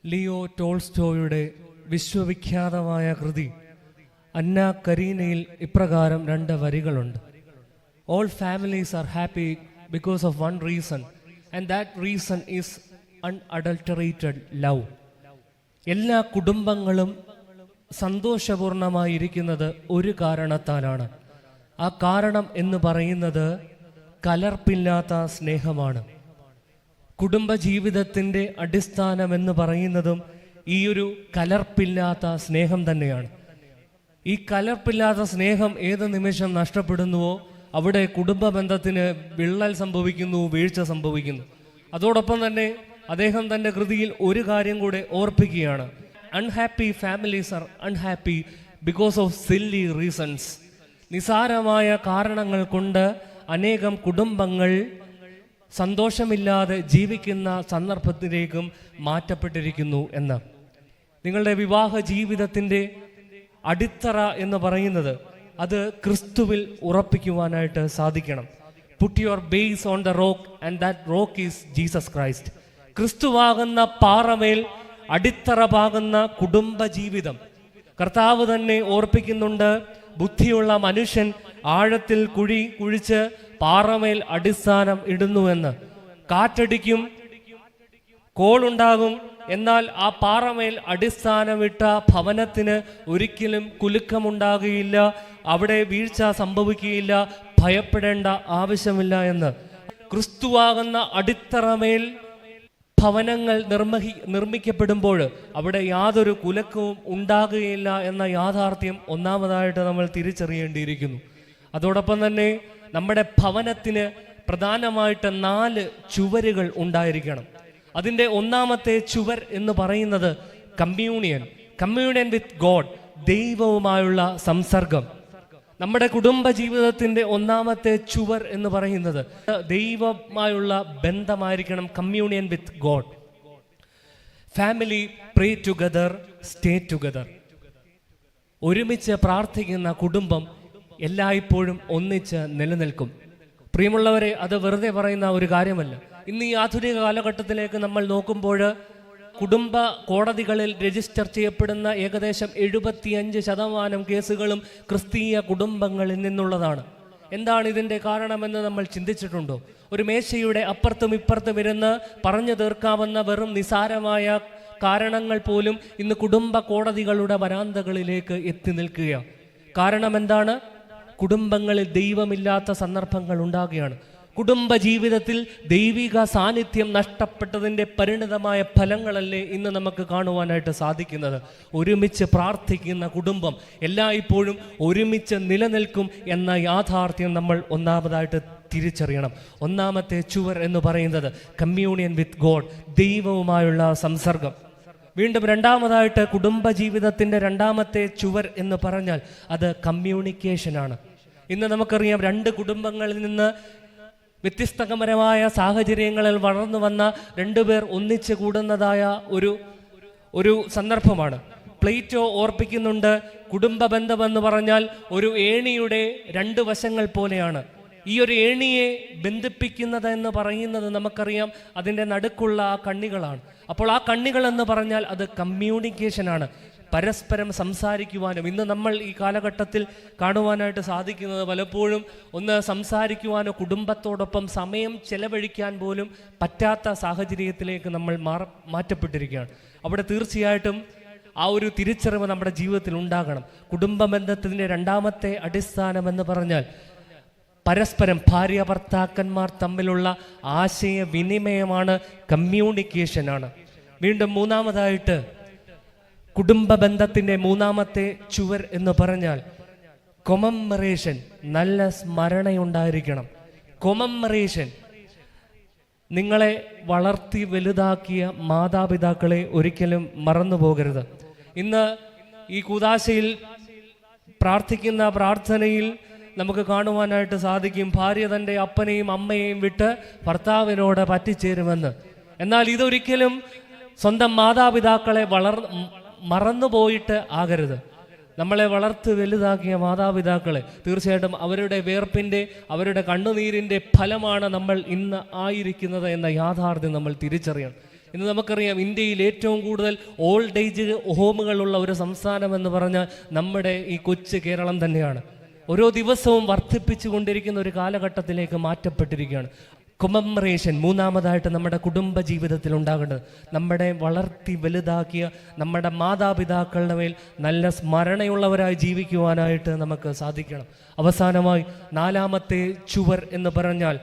Leo ടോൾസ്റ്റോയുടെ വിശ്വവിഖ്യാതമായ കൃതി അന്ന കരീനയിൽ ഇപ്രകാരം 2 വരികളുണ്ട്. All families are happy because of one reason, and that reason is unadulterated love. എല്ലാ കുടുംബങ്ങളും സന്തോഷപൂർണമായിരിക്കുന്നത് ഒരു കാരണത്താലാണ്. ആ കാരണം എന്ന് പറയുന്നത് കലർപ്പില്ലാത്ത സ്നേഹമാണ്. കുടുംബജീവിതത്തിൻ്റെ അടിസ്ഥാനമെന്ന് പറയുന്നതും ഈ ഒരു കലർപ്പില്ലാത്ത സ്നേഹം തന്നെയാണ്. ഈ കലർപ്പില്ലാത്ത സ്നേഹം ഏത് നിമിഷം നഷ്ടപ്പെടുന്നുവോ അവിടെ കുടുംബ ബന്ധത്തിന് വിള്ളൽ സംഭവിക്കുന്നു, വീഴ്ച സംഭവിക്കുന്നു. അതോടൊപ്പം തന്നെ അദ്ദേഹം തൻ്റെ കൃതിയിൽ ഒരു കാര്യം കൂടെ ഓർപ്പിക്കുകയാണ്. Unhappy families are unhappy because of silly reasons. നിസാരമായ കാരണങ്ങൾ കൊണ്ട് അനേകം കുടുംബങ്ങൾ സന്തോഷമില്ലാതെ ജീവിക്കുന്ന സന്ദർഭത്തിലേക്കും മാറ്റപ്പെട്ടിരിക്കുന്നു എന്ന്. നിങ്ങളുടെ വിവാഹ ജീവിതത്തിൻ്റെ അടിത്തറ എന്ന് പറയുന്നത് അത് ക്രിസ്തുവിൽ ഉറപ്പിക്കുവാനായിട്ട് സാധിക്കണം. Put your base on the rock and that rock is Jesus Christ. ക്രിസ്തുവാകുന്ന പാറമേൽ അടിത്തറ പാകുന്ന കുടുംബ ജീവിതം കർത്താവ് തന്നെ ഓർപ്പിക്കുന്നുണ്ട്. ബുദ്ധിയുള്ള മനുഷ്യൻ ആഴത്തിൽ കുഴിച്ച് പാറമേൽ അടിസ്ഥാനം ഇടുന്നുവെന്ന്. കാറ്റടിക്കും, കോളുണ്ടാകും, എന്നാൽ ആ പാറമേൽ അടിസ്ഥാനമിട്ട ഭവനത്തിന് ഒരിക്കലും കുലുക്കമുണ്ടാകുകയില്ല, അവിടെ വീഴ്ച സംഭവിക്കുകയില്ല, ഭയപ്പെടേണ്ട ആവശ്യമില്ല എന്ന്. ക്രിസ്തുവാകുന്ന അടിത്തറമേൽ ഭവനങ്ങൾ നിർമ്മിക്കപ്പെടുമ്പോൾ അവിടെ യാതൊരു കുലക്കവും ഉണ്ടാകുകയില്ല എന്ന യാഥാർത്ഥ്യം ഒന്നാമതായിട്ട് നമ്മൾ തിരിച്ചറിയേണ്ടിയിരിക്കുന്നു. അതോടൊപ്പം തന്നെ നമ്മുടെ ഭവനത്തിന് പ്രധാനമായിട്ട് 4 ചുവരുകൾ ഉണ്ടായിരിക്കണം. അതിൻ്റെ ഒന്നാമത്തെ ചുവർ എന്ന് പറയുന്നത് കമ്മ്യൂണിയൻ വിത്ത് ഗോഡ്, ദൈവവുമായുള്ള സംസർഗം. നമ്മുടെ കുടുംബ ജീവിതത്തിൻ്റെ ഒന്നാമത്തെ ചുവർ എന്ന് പറയുന്നത് ദൈവവുമായുള്ള ബന്ധമായിരിക്കണം, communion with God. Family pray together, stay together. ഒരുമിച്ച് പ്രാർത്ഥിക്കുന്ന കുടുംബം എല്ലായ്പ്പോഴും ഒന്നിച്ച് നിലനിൽക്കും. പ്രിയമുള്ളവരെ, അത് വെറുതെ പറയുന്ന ഒരു കാര്യമല്ല. ഇന്ന് ഈ ആധുനിക കാലഘട്ടത്തിലേക്ക് നമ്മൾ നോക്കുമ്പോൾ കുടുംബ കോടതികളിൽ രജിസ്റ്റർ ചെയ്യപ്പെടുന്ന ഏകദേശം 75% കേസുകളും ക്രിസ്തീയ കുടുംബങ്ങളിൽ നിന്നുള്ളതാണ്. എന്താണ് ഇതിൻ്റെ കാരണമെന്ന് നമ്മൾ ചിന്തിച്ചിട്ടുണ്ടോ? ഒരു മേശയുടെ അപ്പുറത്തും ഇപ്പുറത്തും ഇരുന്ന് പറഞ്ഞു തീർക്കാവുന്ന വെറും നിസാരമായ കാരണങ്ങൾ പോലും ഇന്ന് കുടുംബ കോടതികളുടെ വരാന്തകളിലേക്ക് എത്തി നിൽക്കുകയാണ്. കാരണം എന്താണ്? കുടുംബങ്ങളിൽ ദൈവമില്ലാത്ത സന്ദർഭങ്ങൾ ഉണ്ടാകുകയാണ്. കുടുംബ ജീവിതത്തിൽ ദൈവിക സാന്നിധ്യം നഷ്ടപ്പെട്ടതിൻ്റെ പരിണിതമായ ഫലങ്ങളല്ലേ ഇന്ന് നമുക്ക് കാണുവാനായിട്ട് സാധിക്കുന്നത്. ഒരുമിച്ച് പ്രാർത്ഥിക്കുന്ന കുടുംബം എല്ലായ്പ്പോഴും ഒരുമിച്ച് നിലനിൽക്കും എന്ന യാഥാർത്ഥ്യം നമ്മൾ ഒന്നാമതായിട്ട് തിരിച്ചറിയണം. ഒന്നാമത്തെ ചുവർ എന്ന് പറയുന്നത് കമ്മ്യൂണിയൻ വിത്ത് ഗോഡ്, ദൈവവുമായുള്ള സംസർഗം. വീണ്ടും രണ്ടാമതായിട്ട് കുടുംബ ജീവിതത്തിൻ്റെ രണ്ടാമത്തെ ചുവർ എന്ന് പറഞ്ഞാൽ അത് കമ്മ്യൂണിക്കേഷനാണ്. ഇന്ന് നമുക്കറിയാം, 2 കുടുംബങ്ങളിൽ നിന്ന് വ്യത്യസ്തപരമായ സാഹചര്യങ്ങളിൽ വളർന്നു വന്ന 2 പേർ ഒന്നിച്ച് കൂടുന്നതായ ഒരു സന്ദർഭമാണ്. പ്ലേറ്റോ ഓർപ്പിക്കുന്നുണ്ട്, കുടുംബ ബന്ധമെന്ന് പറഞ്ഞാൽ ഒരു ഏണിയുടെ 2 വശങ്ങൾ പോലെയാണ്. ഈ ഒരു ഏണിയെ ബന്ധിപ്പിക്കുന്നത് എന്ന് പറയുന്നത് നമുക്കറിയാം, അതിൻ്റെ നടുക്കുള്ള ആ കണ്ണികളാണ്. അപ്പോൾ ആ കണ്ണികൾ എന്ന് പറഞ്ഞാൽ അത് കമ്മ്യൂണിക്കേഷനാണ്, പരസ്പരം സംസാരിക്കുവാനും. ഇന്ന് നമ്മൾ ഈ കാലഘട്ടത്തിൽ കാണുവാനായിട്ട് സാധിക്കുന്നത് പലപ്പോഴും ഒന്ന് സംസാരിക്കുവാനോ കുടുംബത്തോടൊപ്പം സമയം ചെലവഴിക്കാൻ പോലും പറ്റാത്ത സാഹചര്യത്തിലേക്ക് നമ്മൾ മാറ്റപ്പെട്ടിരിക്കുകയാണ്. അവിടെ തീർച്ചയായിട്ടും ആ ഒരു തിരിച്ചറിവ് നമ്മുടെ ജീവിതത്തിൽ ഉണ്ടാകണം. കുടുംബ ബന്ധത്തിൻ്റെ രണ്ടാമത്തെ അടിസ്ഥാനം എന്ന് പറഞ്ഞാൽ പരസ്പരം ഭാര്യ ഭർത്താക്കന്മാർ തമ്മിലുള്ള ആശയവിനിമയമാണ്, കമ്മ്യൂണിക്കേഷനാണ്. വീണ്ടും മൂന്നാമതായിട്ട് കുടുംബ ബന്ധത്തിൻ്റെ മൂന്നാമത്തെ ചുവർ എന്ന് പറഞ്ഞാൽ കൊമമ്മറേഷൻ, നല്ല സ്മരണയുണ്ടായിരിക്കണം. കൊമമ്മറേഷൻ, നിങ്ങളെ വളർത്തി വലുതാക്കിയ മാതാപിതാക്കളെ ഒരിക്കലും മറന്നു പോകരുത്. ഇന്ന് ഈ കൂദാശയിൽ പ്രാർത്ഥിക്കുന്ന പ്രാർത്ഥനയിൽ നമുക്ക് കാണുവാനായിട്ട് സാധിക്കും, ഭാര്യ തൻ്റെ അപ്പനെയും അമ്മയെയും വിട്ട് ഭർത്താവിനോട് പറ്റിച്ചേരുമെന്ന്. എന്നാൽ ഇതൊരിക്കലും സ്വന്തം മാതാപിതാക്കളെ മറന്നുപോയിട്ട് ആകരുത്. നമ്മളെ വളർത്തി വലുതാക്കിയ മാതാപിതാക്കളെ തീർച്ചയായിട്ടും അവരുടെ വേർപ്പിൻ്റെ, അവരുടെ കണ്ണുനീരിൻ്റെ ഫലമാണ് നമ്മൾ ഇന്ന് ആയിരിക്കുന്നത് എന്ന യാഥാർത്ഥ്യം നമ്മൾ തിരിച്ചറിയണം. ഇന്ന് നമുക്കറിയാം ഇന്ത്യയിൽ ഏറ്റവും കൂടുതൽ ഓൾഡ് ഏജ് ഹോമുകളുള്ള ഒരു സംസ്ഥാനം എന്ന് പറഞ്ഞാൽ നമ്മുടെ ഈ കൊച്ചു കേരളം തന്നെയാണ്. ഓരോ ദിവസവും വർദ്ധിപ്പിച്ചുകൊണ്ടിരിക്കുന്ന ഒരു കാലഘട്ടത്തിലേക്ക് മാറ്റപ്പെട്ടിരിക്കുകയാണ്. കൊമമറേഷൻ മൂന്നാമതായിട്ട് നമ്മുടെ കുടുംബ ജീവിതത്തിൽ ഉണ്ടാകേണ്ടത്, നമ്മുടെ വളർത്തി വലുതാക്കിയ നമ്മുടെ മാതാപിതാക്കളുടെ മേൽ നല്ല സ്മരണയുള്ളവരായി ജീവിക്കുവാനായിട്ട് നമുക്ക് സാധിക്കണം. അവസാനമായി നാലാമത്തെ ചുവർ എന്ന് പറഞ്ഞാൽ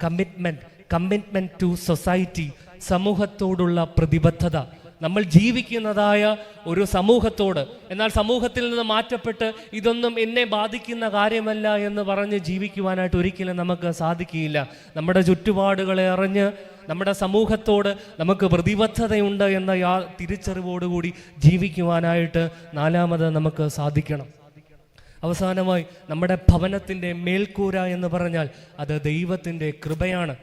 കമ്മിറ്റ്മെന്റ് ടു സൊസൈറ്റി, സമൂഹത്തോടുള്ള പ്രതിബദ്ധത. നമ്മൾ ജീവിക്കുന്നതായ ഒരു സമൂഹത്തോട്, എന്നാൽ സമൂഹത്തിൽ നിന്ന് മാറ്റപ്പെട്ട് ഇതൊന്നും എന്നെ ബാധിക്കുന്ന കാര്യമല്ല എന്ന് പറഞ്ഞ് ജീവിക്കുവാനായിട്ട് ഒരിക്കലും നമുക്ക് സാധിക്കുകയില്ല. നമ്മുടെ ചുറ്റുപാടുകളെ അറിഞ്ഞ് നമ്മുടെ സമൂഹത്തോട് നമുക്ക് പ്രതിബദ്ധതയുണ്ട് എന്ന തിരിച്ചറിവോടുകൂടി ജീവിക്കുവാനായിട്ട് നാലാമത് നമുക്ക് സാധിക്കണം. അവസാനമായി നമ്മുടെ ഭവനത്തിൻ്റെ മേൽക്കൂര എന്ന് പറഞ്ഞാൽ അത് ദൈവത്തിൻ്റെ കൃപയാണ്.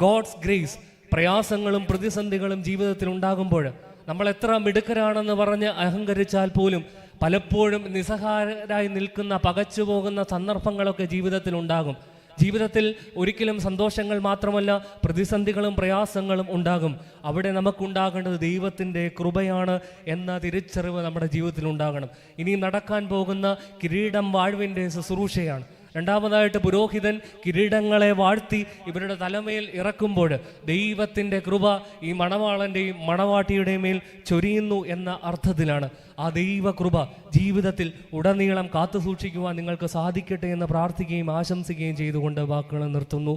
God's grace. പ്രയാസങ്ങളും പ്രതിസന്ധികളും ജീവിതത്തിൽ ഉണ്ടാകുമ്പോൾ നമ്മൾ എത്ര മിടുക്കരാണെന്ന് പറഞ്ഞ് അഹങ്കരിച്ചാൽ പോലും പലപ്പോഴും നിസ്സഹായരായി നിൽക്കുന്ന, പകച്ചു പോകുന്ന സന്ദർഭങ്ങളൊക്കെ ജീവിതത്തിൽ ഉണ്ടാകും. ജീവിതത്തിൽ ഒരിക്കലും സന്തോഷങ്ങൾ മാത്രമല്ല, പ്രതിസന്ധികളും പ്രയാസങ്ങളും ഉണ്ടാകും. അവിടെ നമുക്കുണ്ടാകേണ്ടത് ദൈവത്തിൻ്റെ കൃപയാണ് എന്ന തിരിച്ചറിവ് നമ്മുടെ ജീവിതത്തിൽ ഉണ്ടാകണം. ഇനി നടക്കാൻ പോകുന്ന കിരീടം വാഴ്വിൻ്റെ ശുശ്രൂഷയാണ്. രണ്ടാമതായിട്ട് പുരോഹിതൻ കിരീടങ്ങളെ വാഴ്ത്തി ഇവരുടെ തലമേൽ ഇറക്കുമ്പോൾ ദൈവത്തിൻ്റെ കൃപ ഈ മണവാളൻ്റെയും മണവാട്ടിയുടെയും മേൽ ചൊരിയുന്നു എന്ന അർത്ഥത്തിലാണ്. ആ ദൈവകൃപ ജീവിതത്തിൽ ഉടനീളം കാത്തു സൂക്ഷിക്കുവാൻ നിങ്ങൾക്ക് സാധിക്കട്ടെ എന്ന് പ്രാർത്ഥിക്കുകയും ആശംസിക്കുകയും ചെയ്തുകൊണ്ട് വാക്കുകൾ നിർത്തുന്നു.